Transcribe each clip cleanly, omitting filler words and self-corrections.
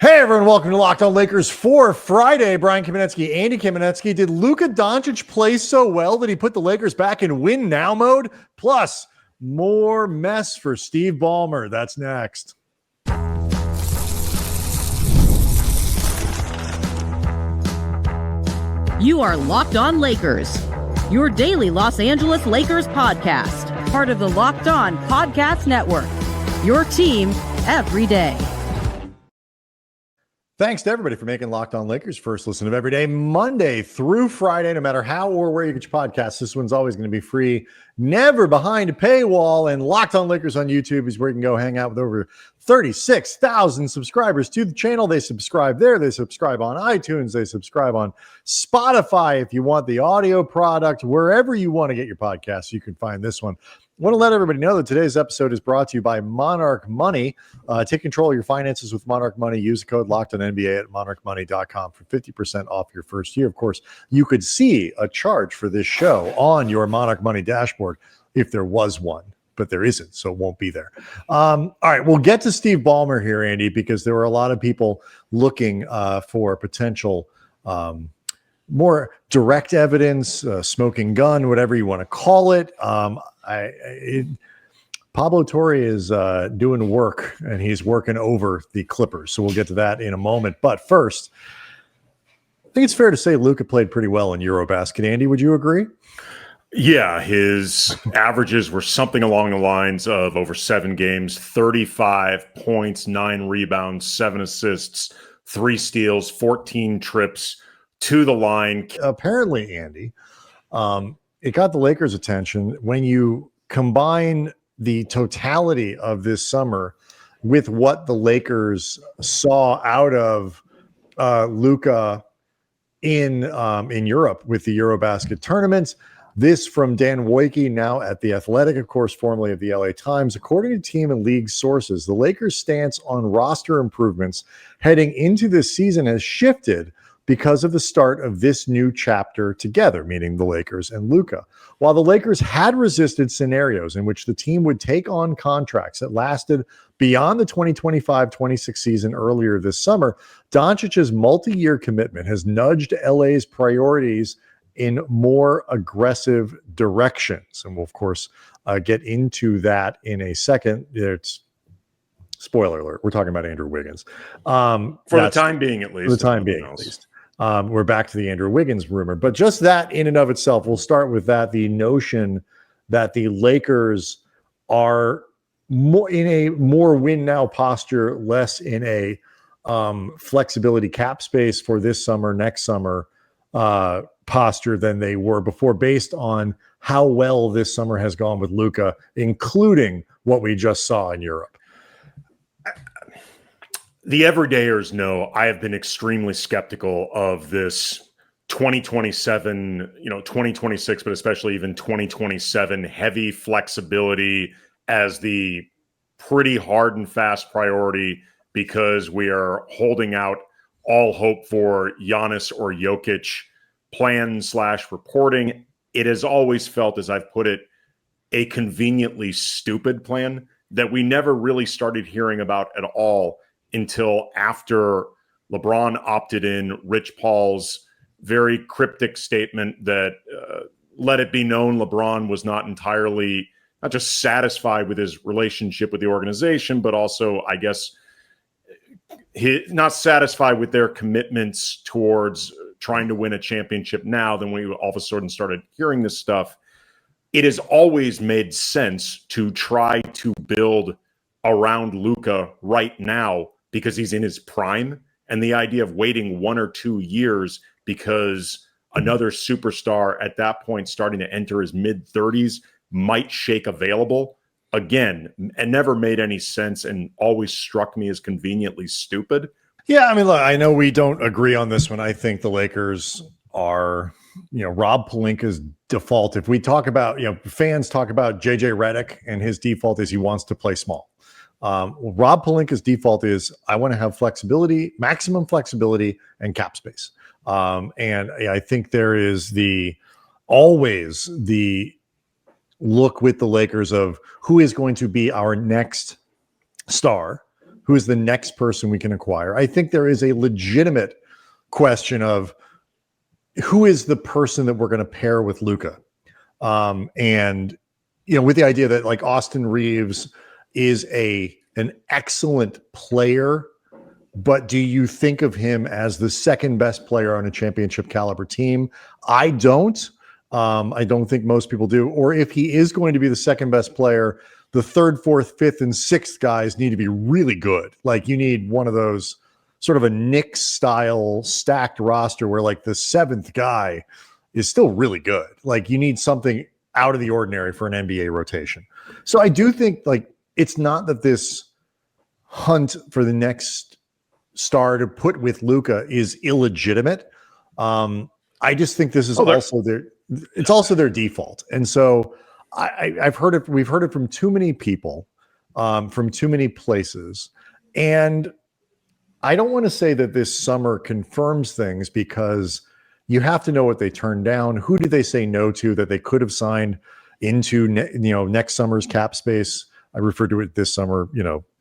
Hey everyone, welcome to Locked On Lakers for Friday. Brian Kamenetsky, Andy Kamenetsky. Did Luka Dončić play so well that he put the Lakers back in win now mode? Plus, more mess for Steve Ballmer. That's next. You are Locked On Lakers, your daily Los Angeles Lakers podcast, part of the Locked On Podcast Network, your team every day. Thanks to everybody for making Locked On Lakers first listen of every day, Monday through Friday, no matter how or where you get your podcasts. This one's always going to be free, never behind a paywall. And Locked On Lakers on YouTube is where you can go hang out with over 36,000 subscribers to the channel. They subscribe there. They subscribe on iTunes. They subscribe on Spotify. If you want the audio product, wherever you want to get your podcasts, you can find this one. I want to let everybody know that today's episode is brought to you by Monarch Money. Take control of your finances with Monarch Money. Use the code LOCKEDONNBA at monarchmoney.com for 50% off your first year. Of course, you could see a charge for this show on your Monarch Money dashboard if there was one, but there isn't, so it won't be there. All right, we'll get to Steve Ballmer here, Andy, because there were a lot of people looking for potential more direct evidence, smoking gun, whatever you want to call it. Pablo Torre is doing work, and he's working over the Clippers. So we'll get to that in a moment. But first, I think it's fair to say Luka played pretty well in Eurobasket. Andy, would you agree? Yeah, his averages were something along the lines of over 7 games, 35 points, 9 rebounds, 7 assists, 3 steals, 14 trips to the line. Apparently, Andy, it got the Lakers' attention when you combine the totality of this summer with what the Lakers saw out of Luka in Europe with the Eurobasket tournaments. This from Dan Woike, now at The Athletic, of course, formerly of the LA Times. According to team and league sources, the Lakers' stance on roster improvements heading into this season has shifted because of the start of this new chapter together, meaning the Lakers and Luka. While the Lakers had resisted scenarios in which the team would take on contracts that lasted beyond the 2025-26 season earlier this summer, Doncic's multi-year commitment has nudged LA's priorities in more aggressive directions. And we'll, of course, get into that in a second. It's spoiler alert. We're talking about Andrew Wiggins. For the time being, at least. For the time being, at least. We're back to the Andrew Wiggins rumor, but just that in and of itself, we'll start with that. The notion that the Lakers are more in a more win now posture, less in a flexibility cap space for this summer, next summer posture than they were before, based on how well this summer has gone with Luka, including what we just saw in Europe. The everydayers know I have been extremely skeptical of this 2027, 2026, but especially even 2027 heavy flexibility as the pretty hard and fast priority, because we are holding out all hope for Giannis or Jokic plan/reporting. It has always felt, as I've put it, a conveniently stupid plan that we never really started hearing about at all until after LeBron opted in. Rich Paul's very cryptic statement that let it be known LeBron was not just satisfied with his relationship with the organization, but also, I guess, not satisfied with their commitments towards trying to win a championship now. Then we all of a sudden started hearing this stuff. It has always made sense to try to build around Luka right now because he's in his prime. And the idea of waiting 1 or 2 years because another superstar at that point starting to enter his mid-30s might shake available, again, and never made any sense and always struck me as conveniently stupid. Yeah, I mean, look, I know we don't agree on this one. I think the Lakers are, Rob Pelinka's default. If we talk about, fans talk about JJ Redick, and his default is he wants to play small. Rob Pelinka's default is I want to have flexibility, maximum flexibility, and cap space. And I think there is always the look with the Lakers of who is going to be our next star, who is the next person we can acquire. I think there is a legitimate question of who is the person that we're going to pair with Luka. And, with the idea that like Austin Reeves is an excellent player, but do you think of him as the second best player on a championship caliber team? I don't. I don't think most people do. Or if he is going to be the second best player, the third, fourth, fifth, and sixth guys need to be really good. Like you need one of those sort of a Knicks style stacked roster where like the seventh guy is still really good. Like you need something out of the ordinary for an NBA rotation. So I do think like it's not that this hunt for the next star to put with Luka is illegitimate. I just think this is it's also their default. And so we've heard it from too many people, from too many places. And I don't want to say that this summer confirms things because you have to know what they turned down. Who did they say no to that they could have signed into, next summer's cap space? I refer to it this summer,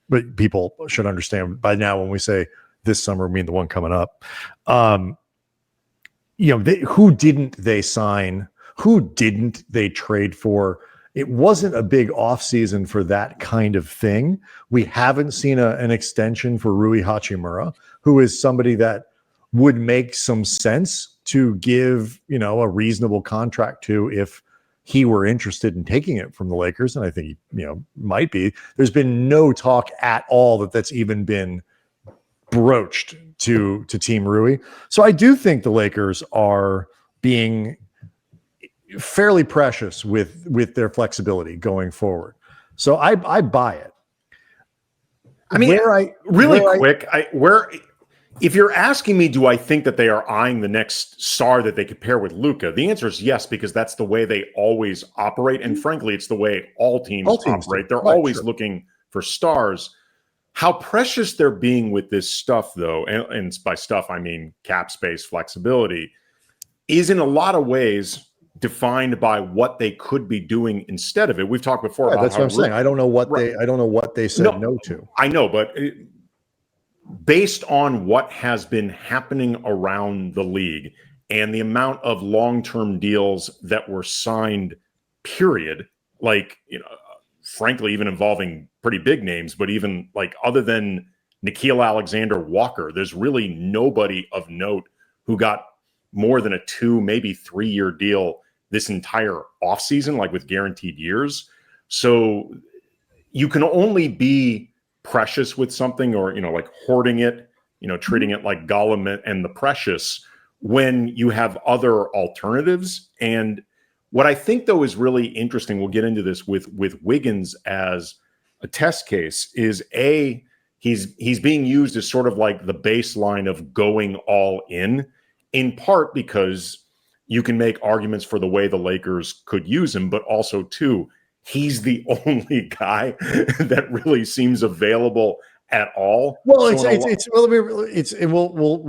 but people should understand by now when we say this summer, we mean the one coming up. Who didn't they sign? Who didn't they trade for? It wasn't a big offseason for that kind of thing. We haven't seen an extension for Rui Hachimura, who is somebody that would make some sense to give, a reasonable contract to if he were interested in taking it from the Lakers. And I think he, might be. There's been no talk at all that's even been broached to Team Rui. So I do think the Lakers are being fairly precious with their flexibility going forward. So I buy it. I mean, if you're asking me, do I think that they are eyeing the next star that they could pair with Luka? The answer is yes, because that's the way they always operate. And frankly, it's the way all teams operate. They're always looking for stars. How precious they're being with this stuff, though, and by stuff, I mean cap space flexibility, is in a lot of ways defined by what they could be doing instead of it. We've talked before about that's what I'm saying. I don't know what they said no to. I know, but based on what has been happening around the league and the amount of long-term deals that were signed, period, frankly, even involving pretty big names, but even other than Nickeil Alexander-Walker, there's really nobody of note who got more than a 2, maybe 3-year deal this entire offseason, with guaranteed years. So you can only be precious with something or, hoarding it, treating it like Gollum and the Precious when you have other alternatives. And what I think, though, is really interesting, we'll get into this with Wiggins as a test case, is he's being used as sort of like the baseline of going all in part because you can make arguments for the way the Lakers could use him, but also, too, he's the only guy that really seems available at all. Well, we'll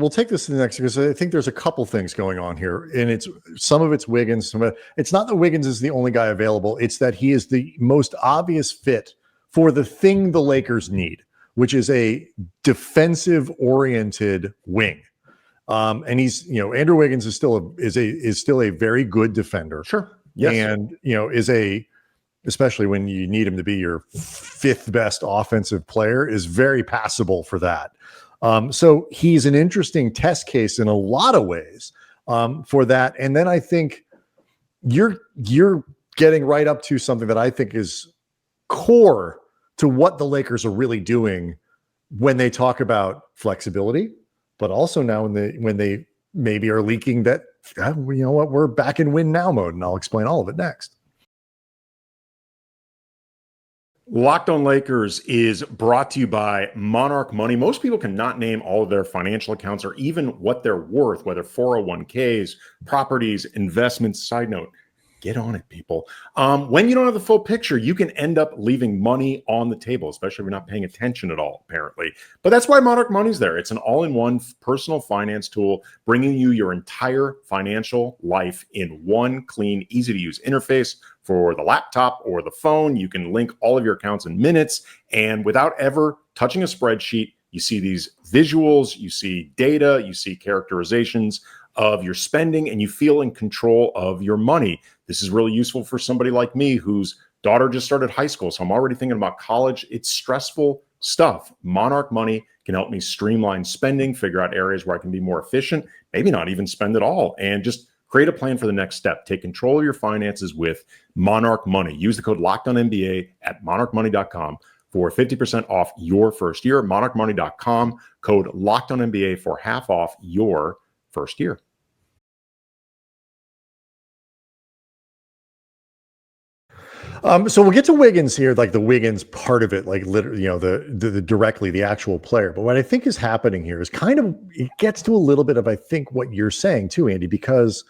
take this to the next, because I think there's a couple things going on here, and some of it's Wiggins. It's not that Wiggins is the only guy available. It's that he is the most obvious fit for the thing the Lakers need, which is a defensive oriented wing. And he's, Andrew Wiggins is still a very good defender. Sure. Yes. And, especially when you need him to be your fifth best offensive player, is very passable for that. So he's an interesting test case in a lot of ways for that. And then I think you're getting right up to something that I think is core to what the Lakers are really doing when they talk about flexibility, but also now when they maybe are leaking that, we're back in win now mode. And I'll explain all of it next. Locked On Lakers is brought to you by Monarch Money. Most people cannot name all of their financial accounts or even what they're worth, whether 401ks, properties, investments. Side note, Get on it, people. When you don't have the full picture, you can end up leaving money on the table, especially if you're not paying attention at all, apparently. But that's why Monarch Money's there. It's an all-in-one personal finance tool, bringing you your entire financial life in one clean, easy-to-use interface for the laptop or the phone. You can link all of your accounts in minutes, and without ever touching a spreadsheet, you see these visuals, you see data, you see characterizations of your spending, and you feel in control of your money. This is really useful for somebody like me whose daughter just started high school, so I'm already thinking about college. It's stressful stuff. Monarch Money can help me streamline spending, figure out areas where I can be more efficient, maybe not even spend it all, and just create a plan for the next step. Take control of your finances with Monarch Money. Use the code LOCKEDONNBA at monarchmoney.com for 50% off your first year. monarchmoney.com, code LOCKEDONNBA for half off your first year. So we'll get to Wiggins here, like the Wiggins part of it, like literally, the directly the actual player. But what I think is happening here is kind of, it gets to a little bit of, I think, what you're saying too, Andy, because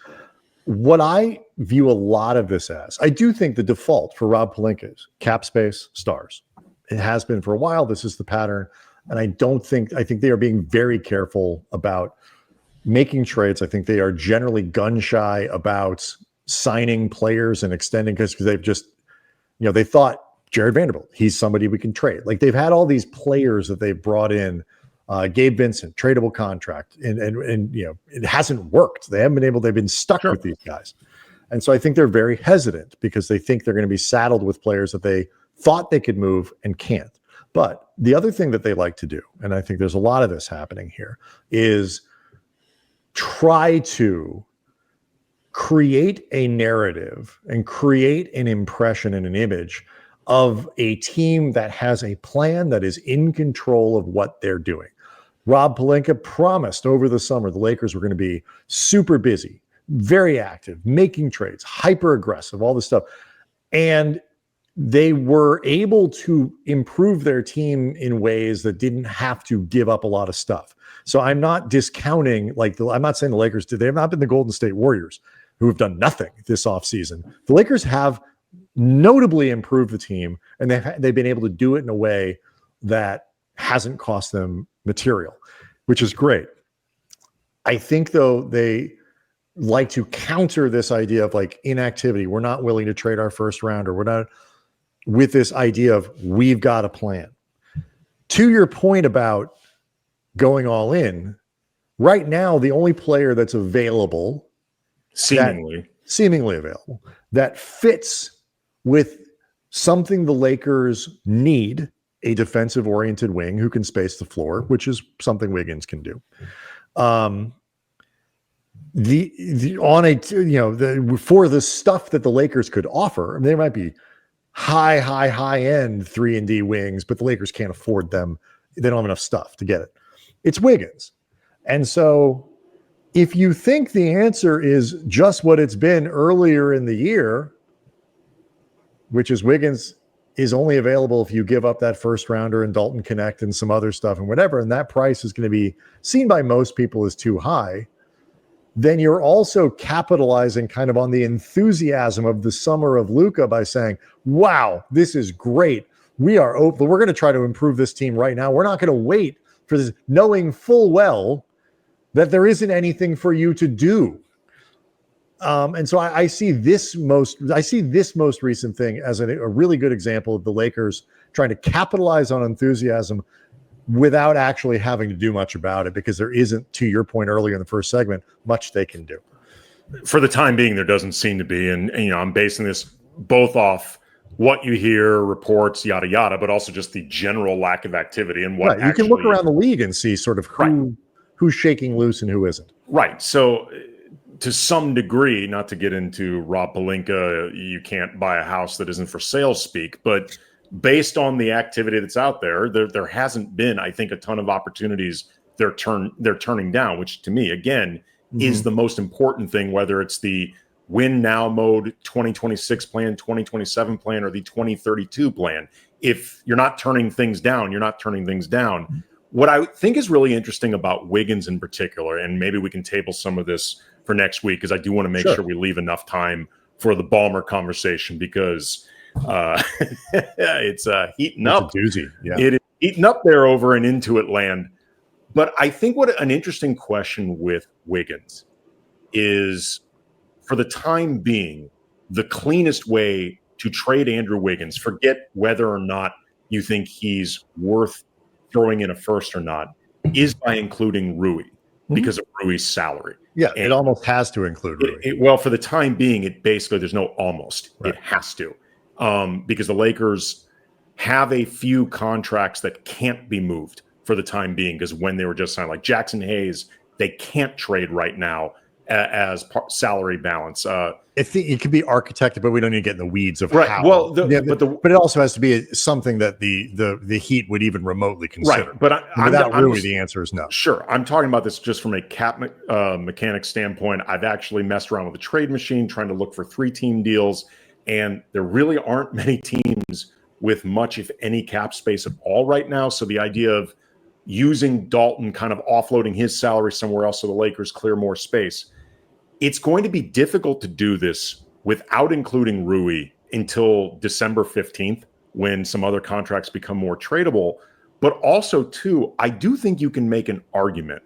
what I view a lot of this as, I do think the default for Rob Pelinka is cap space, stars. It has been for a while. This is the pattern. And I think they are being very careful about making trades. I think they are generally gun shy about signing players and extending because they've just, they thought Jared Vanderbilt, he's somebody we can trade. Like they've had all these players that they've brought in, Gabe Vincent, tradable contract, and it hasn't worked. They haven't been able, they've been stuck with these guys. And so I think they're very hesitant because they think they're going to be saddled with players that they thought they could move and can't. But the other thing that they like to do, and I think there's a lot of this happening here, is try to create a narrative and create an impression and an image of a team that has a plan, that is in control of what they're doing. Rob Pelinka promised over the summer the Lakers were going to be super busy, very active, making trades, hyper aggressive, all this stuff. And they were able to improve their team in ways that didn't have to give up a lot of stuff. So I'm not discounting, I'm not saying the Lakers did. They have not been the Golden State Warriors who have done nothing this offseason. The Lakers have notably improved the team, and they've been able to do it in a way that hasn't cost them material, which is great. I think, though, they like to counter this idea of inactivity. We're not willing to trade our first rounder. We're not, with this idea of we've got a plan. To your point about going all in, right now, the only player that's available, seemingly available, that fits with something the Lakers need, a defensive-oriented wing who can space the floor, which is something Wiggins can do. For the stuff that the Lakers could offer, there might be high-end 3-and-D wings, but the Lakers can't afford them. They don't have enough stuff to get it. It's Wiggins. And so if you think the answer is just what it's been earlier in the year, which is Wiggins is only available if you give up that first rounder and Dalton Knecht and some other stuff and whatever, and that price is going to be seen by most people as too high, then you're also capitalizing kind of on the enthusiasm of the summer of Luka by saying, wow, this is great. We are open. We're going to try to improve this team right now. We're not going to wait for this, knowing full well that there isn't anything for you to do. And so I see this most recent thing as a really good example of the Lakers trying to capitalize on enthusiasm without actually having to do much about it, because there isn't, to your point earlier in the first segment, much they can do. For the time being, there doesn't seem to be. And I'm basing this both off what you hear, reports, yada, yada, but also just the general lack of activity and what you can look around the league and see sort of who's shaking loose and who isn't. Right. So to some degree, not to get into Rob Pelinka, you can't buy a house that isn't for sale speak, but based on the activity that's out there, there hasn't been, I think, a ton of opportunities they're turning down, which to me, again, is the most important thing, whether it's the win now mode 2026 plan, 2027 plan, or the 2032 plan. If you're not turning things down, you're not turning things down. What I think is really interesting about Wiggins in particular, and maybe we can table some of this for next week, because I do want to make sure we leave enough time for the Ballmer conversation because it's heating up. It's a doozy. Yeah. It is heating up there over in Intuit land. But I think what an interesting question with Wiggins is, for the time being, the cleanest way to trade Andrew Wiggins, forget whether or not you think he's worth throwing in a first or not, is by including Rui because of Rui's salary. Yeah, And it almost has to include Rui. well, for the time being, it basically, there's no almost. Right. It has to. Because the Lakers have a few contracts that can't be moved for the time being, because when they were just signed, like Jackson Hayes, they can't trade right now as salary balance. It could be architected, but we don't need to get in the weeds of right. how. Well, but it also has to be something that the Heat would even remotely consider. Right. But without Rui, the answer is no. Sure. I'm talking about this just from a cap mechanic standpoint. I've actually messed around with the trade machine trying to look for 3-team deals, and there really aren't many teams with much, if any, cap space at all right now. So the idea of using Dalton, kind of offloading his salary somewhere else so the Lakers clear more space, it's going to be difficult to do this without including Rui until December 15th, when some other contracts become more tradable. But also, too, I do think you can make an argument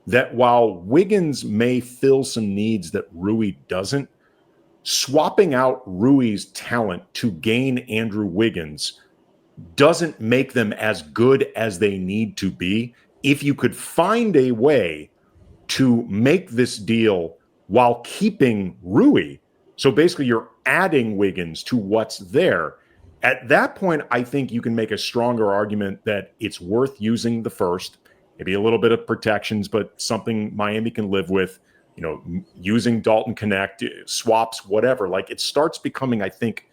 that while Wiggins may fill some needs that Rui doesn't, swapping out Rui's talent to gain Andrew Wiggins doesn't make them as good as they need to be. If you could find a way to make this deal while keeping Rui, so basically you're adding Wiggins to what's there, at that point, I think you can make a stronger argument that it's worth using the first, maybe a little bit of protections, but something Miami can live with, using Dalton Knecht, swaps, whatever. Like, it starts becoming, I think,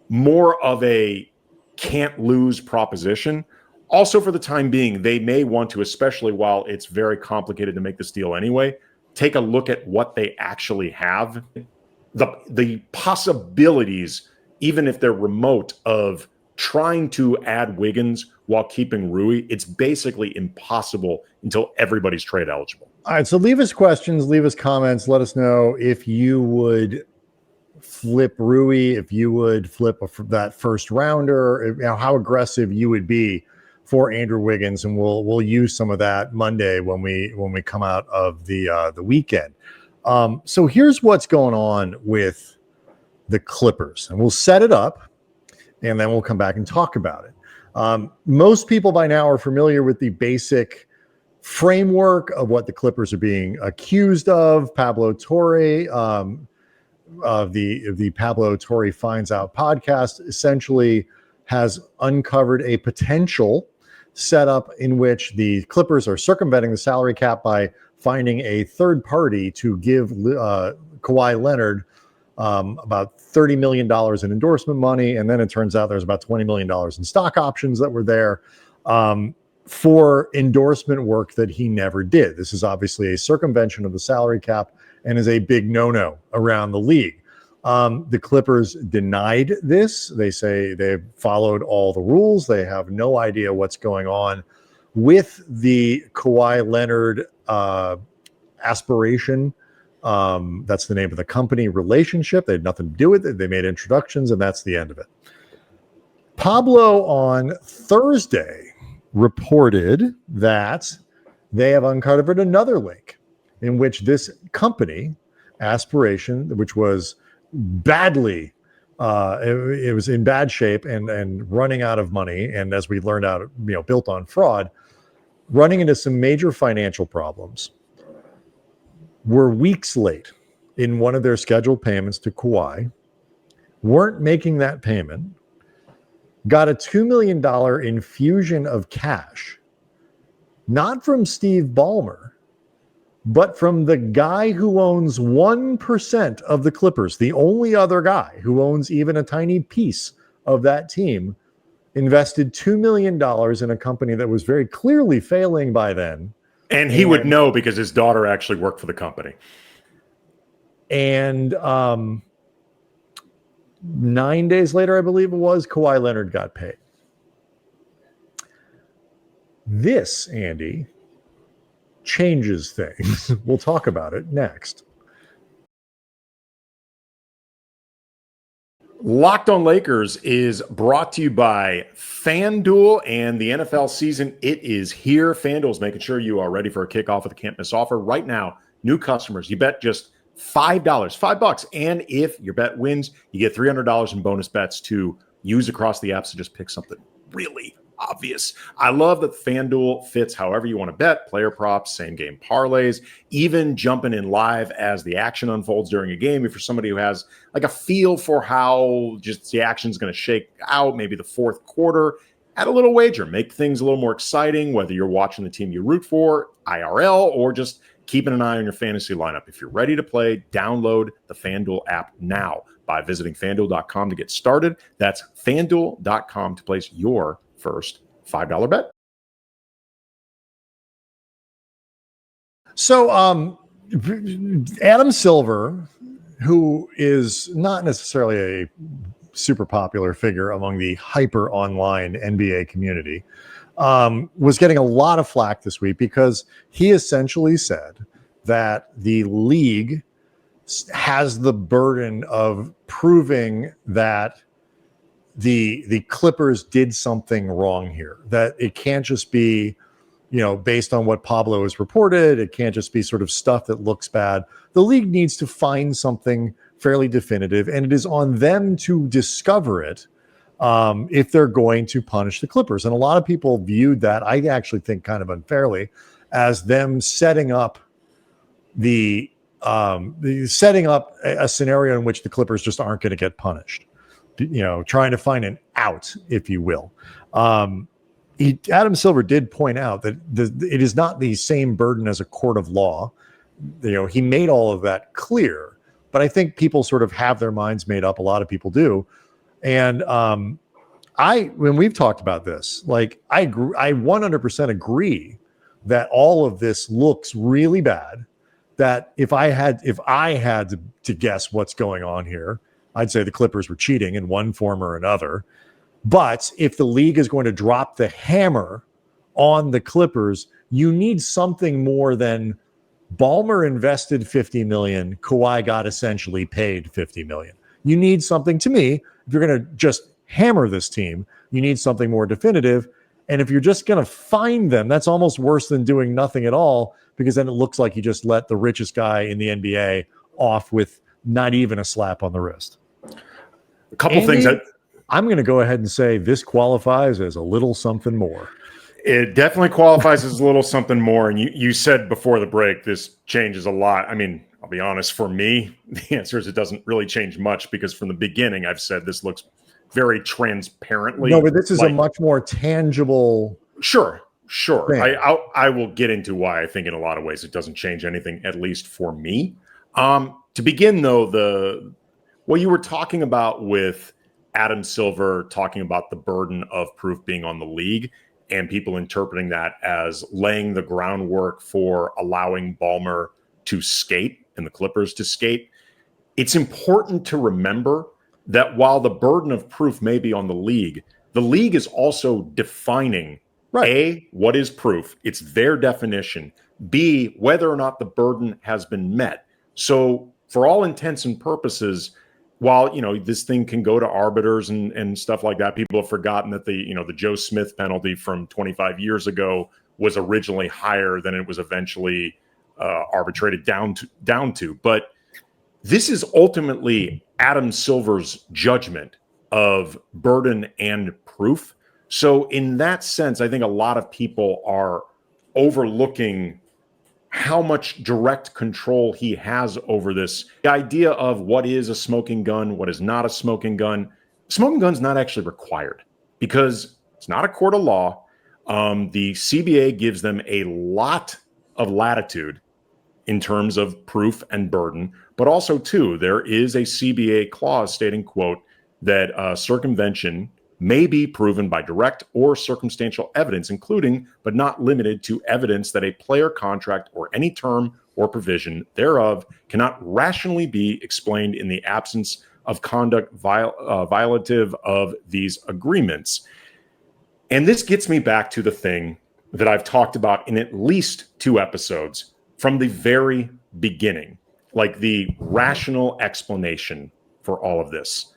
more of a can't lose proposition. Also, for the time being, they may want to, especially while it's very complicated to make this deal anyway, take a look at what they actually have. The possibilities, even if they're remote, of trying to add Wiggins while keeping Rui, it's basically impossible until everybody's trade eligible. All right, so leave us questions, leave us comments. Let us know if you would flip Rui, if you would flip that first rounder, how aggressive you would be for Andrew Wiggins, and we'll use some of that Monday when we come out of the weekend. So here's what's going on with the Clippers, and we'll set it up, and then we'll come back and talk about it. Most people by now are familiar with the basic framework of what the Clippers are being accused of. Pablo Torre, of the Pablo Torre Finds Out podcast, essentially has uncovered a potential setup in which the Clippers are circumventing the salary cap by finding a third party to give Kawhi Leonard about $30 million in endorsement money. And then it turns out there's about $20 million in stock options that were there for endorsement work that he never did. This is obviously a circumvention of the salary cap and is a big no-no around the league. The Clippers denied this. They say they've followed all the rules. They have no idea what's going on with the Kawhi Leonard aspiration. That's the name of the company relationship. They had nothing to do with it. They made introductions, and that's the end of it. Pablo on Thursday reported that they have uncovered another link in which this company, Aspiration, which was badly, it was in bad shape and running out of money, and as we learned out, built on fraud, running into some major financial problems, were weeks late in one of their scheduled payments to Kawhi, weren't making that payment, got a $2 million infusion of cash, not from Steve Ballmer, but from the guy who owns 1% of the Clippers, the only other guy who owns even a tiny piece of that team, invested $2 million in a company that was very clearly failing by then. And he would know because his daughter actually worked for the company. And 9 days later, I believe it was, Kawhi Leonard got paid. This, Andy, changes things. We'll talk about it next. Locked on Lakers is brought to you by FanDuel, and the NFL season, it is here. FanDuel is making sure you are ready for a kickoff with a can't miss offer. Right now, new customers, you bet just $5, $5. And if your bet wins, you get $300 in bonus bets to use across the app. So just pick something really obvious. I love that FanDuel fits however you want to bet, player props, same game parlays, even jumping in live as the action unfolds during a game. If you're somebody who has like a feel for how just the action is going to shake out, maybe the fourth quarter, add a little wager, make things a little more exciting, whether you're watching the team you root for, IRL, or just keeping an eye on your fantasy lineup. If you're ready to play, download the FanDuel app now by visiting FanDuel.com to get started. That's FanDuel.com to place your first $5 bet. So Adam Silver, who is not necessarily a super popular figure among the hyper online NBA community, was getting a lot of flack this week because he essentially said that the league has the burden of proving that the Clippers did something wrong here, that it can't just be, based on what Pablo has reported. It can't just be sort of stuff that looks bad. The league needs to find something fairly definitive, and it is on them to discover it if they're going to punish the Clippers. And a lot of people viewed that, I actually think kind of unfairly, as them setting up setting up a scenario in which the Clippers just aren't going to get punished. Trying to find an out, if you will. Adam Silver did point out that it is not the same burden as a court of law. He made all of that clear, but I think people sort of have their minds made up. A lot of people do. And when we've talked about this, I 100% agree that all of this looks really bad. That if I had to guess what's going on here, I'd say the Clippers were cheating in one form or another. But if the league is going to drop the hammer on the Clippers, you need something more than Ballmer invested $50 million. Kawhi got essentially paid $50 million. You need something, to me, if you're going to just hammer this team, you need something more definitive. And if you're just going to fine them, that's almost worse than doing nothing at all, because then it looks like you just let the richest guy in the NBA off with not even a slap on the wrist. A couple things that I'm going to go ahead and say this qualifies as a little something more. It definitely qualifies as a little something more. And you said before the break, this changes a lot. I mean, I'll be honest, for me, the answer is it doesn't really change much, because from the beginning, I've said this looks very transparently. No, but this is a much more tangible. Sure. I will get into why I think in a lot of ways it doesn't change anything, at least for me. To begin, though, what you were talking about with Adam Silver talking about the burden of proof being on the league and people interpreting that as laying the groundwork for allowing Ballmer to skate and the Clippers to skate. It's important to remember that while the burden of proof may be on the league is also defining, right, A, what is proof? It's their definition. B, whether or not the burden has been met. So for all intents and purposes, while, this thing can go to arbiters and stuff like that, people have forgotten that the Joe Smith penalty from 25 years ago was originally higher than it was eventually arbitrated down to. But this is ultimately Adam Silver's judgment of burden and proof. So in that sense, I think a lot of people are overlooking how much direct control he has over this. The idea of what is a smoking gun, what is not a smoking gun. Smoking gun's not actually required because it's not a court of law. The CBA gives them a lot of latitude in terms of proof and burden, but also, too, there is a CBA clause stating, quote, that circumvention may be proven by direct or circumstantial evidence, including but not limited to evidence that a player contract or any term or provision thereof cannot rationally be explained in the absence of conduct violative of these agreements. And this gets me back to the thing that I've talked about in at least 2 episodes from the very beginning, like the rational explanation for all of this.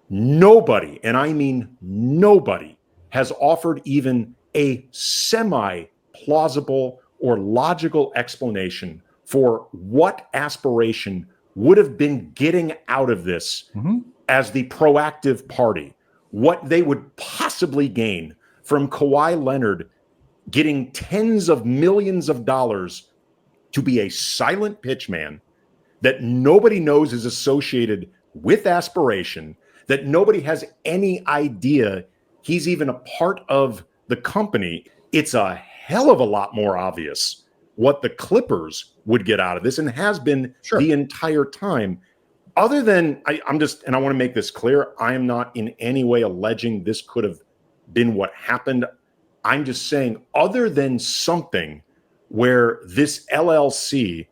nobody, and I mean nobody, has offered even a semi-plausible or logical explanation for what aspiration would have been getting out of this as the proactive party, what they would possibly gain from Kawhi Leonard getting tens of millions of dollars to be a silent pitchman that nobody knows is associated with aspiration, that nobody has any idea he's even a part of the company. It's a hell of a lot more obvious what the Clippers would get out of this, and has been the entire time. Other than, I want to make this clear, I am not in any way alleging this could have been what happened. I'm just saying, other than something where this LLC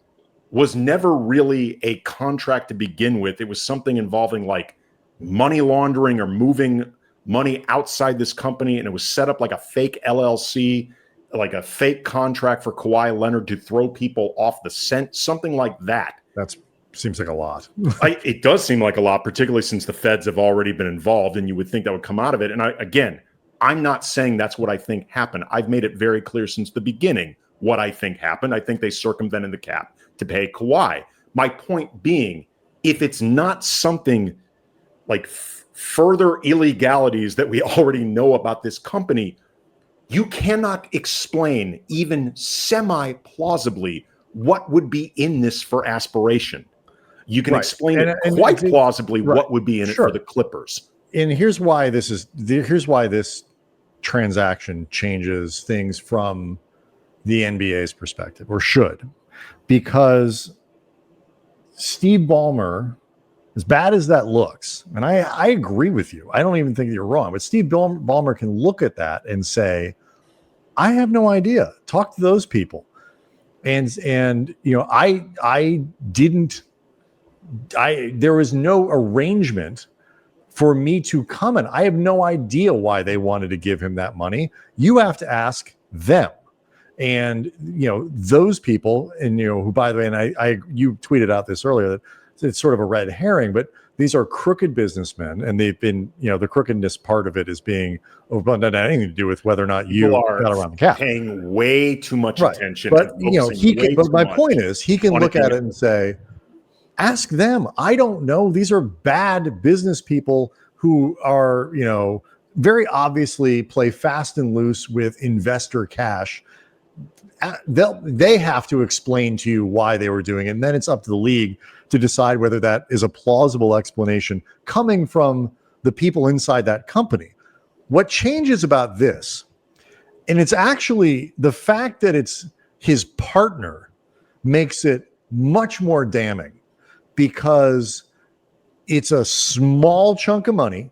was never really a contract to begin with, it was something involving like money laundering or moving money outside this company, and it was set up like a fake LLC, like a fake contract for Kawhi Leonard to throw people off the scent, something like that. That seems like a lot. It does seem like a lot, particularly since the feds have already been involved, and you would think that would come out of it. And I'm not saying that's what I think happened. I've made it very clear since the beginning what I think happened. I think they circumvented the cap to pay Kawhi. My point being, if it's not something like further illegalities that we already know about this company, you cannot explain even semi-plausibly what would be in this for aspiration. You can explain it quite plausibly what would be in it for the Clippers. And here's why this transaction changes things from the NBA's perspective, or should, because Steve Ballmer, as bad as that looks, and I agree with you, I don't even think you're wrong, but Steve Ballmer can look at that and say, I have no idea. Talk to those people. And there was no arrangement for me to comment. I have no idea why they wanted to give him that money. You have to ask them. And, those people, and, who, by the way, and you tweeted out this earlier, that it's sort of a red herring, but these are crooked businessmen, and they've been, the crookedness part of it is being, not anything to do with whether or not you got around the cap. Paying way too much attention. But, but my point is, he can look at it and say, ask them. I don't know. These are bad business people who are, very obviously play fast and loose with investor cash. They have to explain to you why they were doing it. And then it's up to the league to decide whether that is a plausible explanation coming from the people inside that company. What changes about this, and it's actually the fact that it's his partner, makes it much more damning, because it's a small chunk of money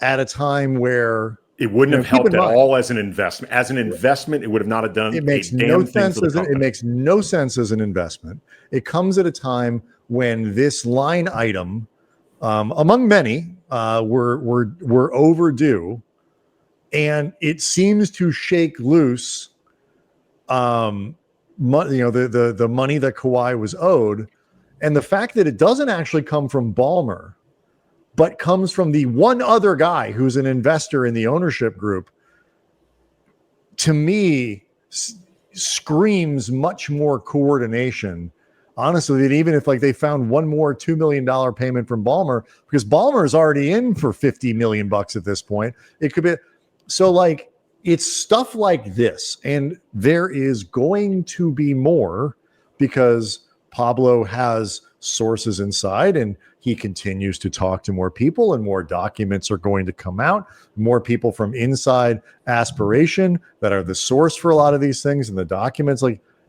at a time where it wouldn't have helped at all as an investment. As an investment, it would have not have done. It makes no sense it makes no sense as an investment. It comes at a time when this line item, among many, were overdue, and it seems to shake loose, the money that Kawhi was owed, and the fact that it doesn't actually come from Ballmer, but comes from the one other guy who's an investor in the ownership group, to me, screams much more coordination. Honestly, that even if they found one more $2 million payment from Ballmer, because Ballmer is already in for $50 million at this point, it could be. So it's stuff like this. And there is going to be more, because Pablo has sources inside, and he continues to talk to more people, and more documents are going to come out, more people from inside aspiration that are the source for a lot of these things, and the documents.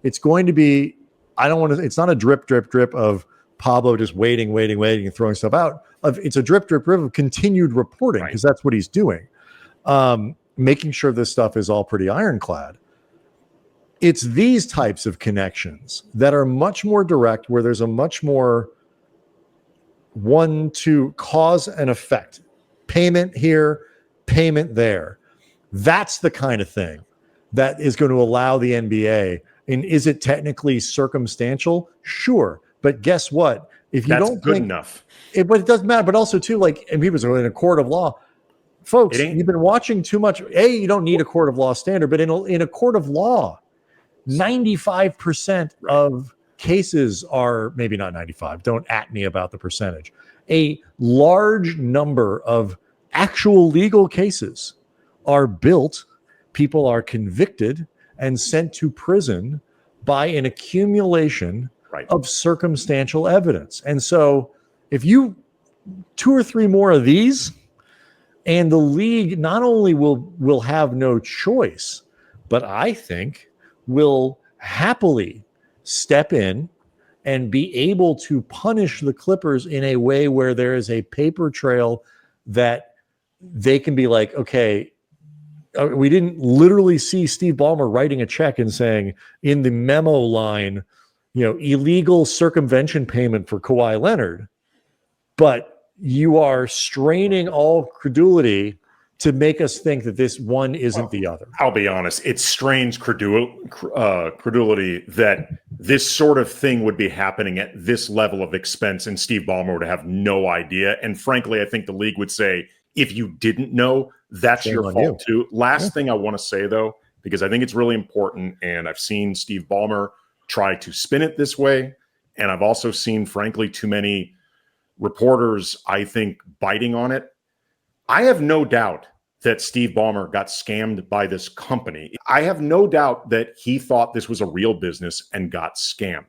It's going to be, it's not a drip of Pablo just waiting and throwing stuff out. It's a drip of continued reporting, because that's what he's doing. Making sure this stuff is all pretty ironclad. It's these types of connections that are much more direct, where there's a much more one-to cause and effect. Payment here, payment there. That's the kind of thing that is going to allow the NBA. And is it technically circumstantial? Sure. But guess what? If you That's don't good think enough. but it doesn't matter. But also too, like, and people say in a court of law, folks, you've been watching too much. You don't need a court of law standard, but in a court of law, 95% of cases are, maybe not 95. Don't at me about the percentage. A large number of actual legal cases are built. People are convicted and sent to prison by an accumulation of circumstantial evidence. And so if you 2 or 3 more of these, and the league not only will have no choice, but I think will happily step in and be able to punish the Clippers in a way where there is a paper trail that they can be like, okay, we didn't literally see Steve Ballmer writing a check and saying in the memo line, illegal circumvention payment for Kawhi Leonard, but you are straining all credulity to make us think that this one isn't the other. I'll be honest. It strains credulity that this sort of thing would be happening at this level of expense and Steve Ballmer would have no idea. And frankly, I think the league would say, if you didn't know, that's your fault too. Last thing I want to say, though, because I think it's really important, and I've seen Steve Ballmer try to spin it this way, and I've also seen, frankly, too many reporters, I think, biting on it. I have no doubt that Steve Ballmer got scammed by this company. I have no doubt that he thought this was a real business and got scammed.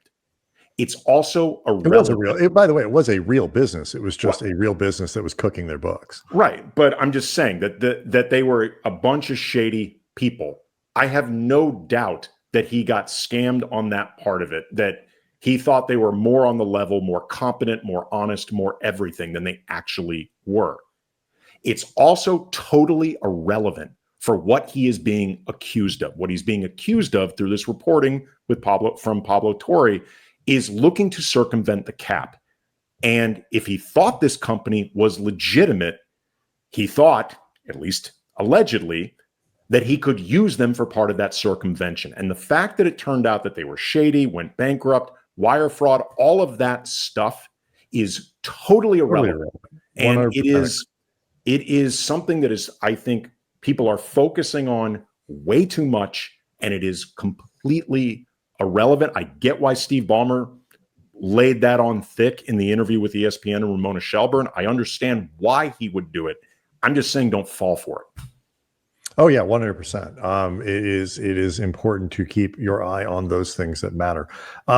It's also by the way, it was a real business. It was just a real business that was cooking their books. Right. But I'm just saying that they were a bunch of shady people. I have no doubt that he got scammed on that part of it, that he thought they were more on the level, more competent, more honest, more everything than they actually were. It's also totally irrelevant for what he is being accused of. What he's being accused of through this reporting from Pablo Torre is looking to circumvent the cap. And if he thought this company was legitimate, he thought, at least allegedly, that he could use them for part of that circumvention. And the fact that it turned out that they were shady, went bankrupt, wire fraud, all of that stuff is totally irrelevant. And it is something that is, I think, people are focusing on way too much, and it is completely irrelevant. I get why Steve Ballmer laid that on thick in the interview with ESPN and Ramona Shelburne. I understand why he would do it. I'm just saying don't fall for it. Oh yeah, 100%. It is important to keep your eye on those things that matter.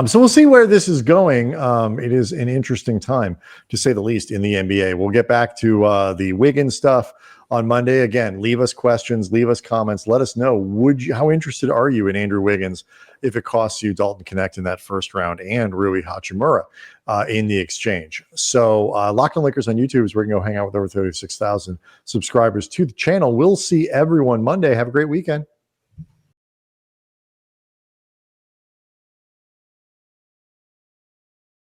So we'll see where this is going. It is an interesting time, to say the least, in the NBA. We'll get back to the Wiggins stuff on Monday. Again, leave us questions, leave us comments. Let us know, how interested are you in Andrew Wiggins if it costs you Dalton Knecht in that first round and Rui Hachimura in the exchange? So Locked On Lakers on YouTube is where you can go hang out with over 36,000 subscribers to the channel. We'll see everyone Monday. Have a great weekend.